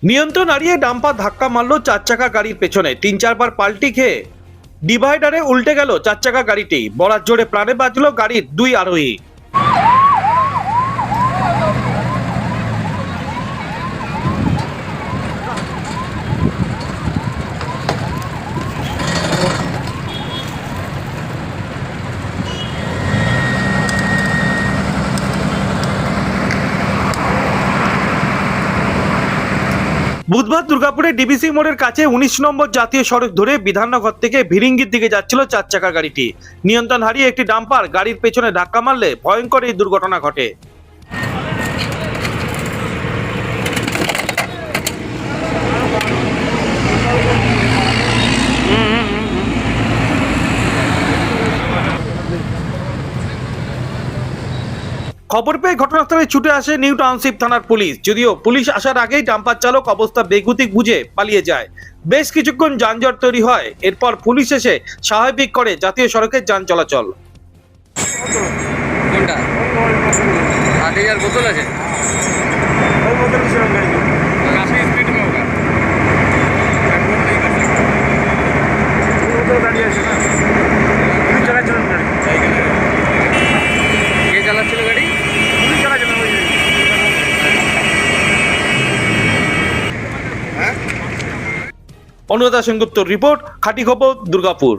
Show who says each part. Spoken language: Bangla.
Speaker 1: নিয়ন্ত্রণ হারিয়ে ডাম্পার ধাক্কা মারল 4 চাকা গাড়ির পেছনে। 3-4 বার পাল্টি খেয়ে ডিভাইডারে উল্টে গেল 4 চাকা গাড়িটি। বড়ার জোরে প্রাণে বাঁচল গাড়ির 2 আরোহী। বুধবার দুর্গাপুরে ডিবিসি মোড়ের কাছে 19 নম্বর জাতীয় সড়ক ধরে বিধাননগর থেকে ভিরিঙ্গির দিকে যাচ্ছিল 4 চাকা গাড়িটি। নিয়ন্ত্রণ হারিয়ে একটি ডাম্পার গাড়ির পেছনে ধাক্কা মারলে ভয়ঙ্কর এই দুর্ঘটনা ঘটে। খবর পেয়ে ঘটনাস্থলে ছুটে আসে নিউ টাউনশিপ থানার পুলিশ। যদিও পুলিশ আসার আগেই ডাম্পার চালক অবস্থা বেগতিক বুঝে পালিয়ে যায়। বেশ কিছুক্ষণ যানজট তৈরি হয়। এরপর পুলিশ এসে স্বাভাবিক করে জাতীয় সড়কের যান চলাচল।
Speaker 2: কোনটা 8000 বোতল আছে
Speaker 3: वो बोतल से रंग गाड़ी
Speaker 2: काफी स्पीड में होगा
Speaker 3: वो तो गाड़ी है ना पूरी जगह चलन गाड़ी
Speaker 2: ये চালাচ্ছিল গাড়ি
Speaker 3: पूरी जगह चलन वही
Speaker 1: অনুরাধা সেনগুপ্তর রিপোর্ট, খাঁটি খবর, দুর্গাপুর।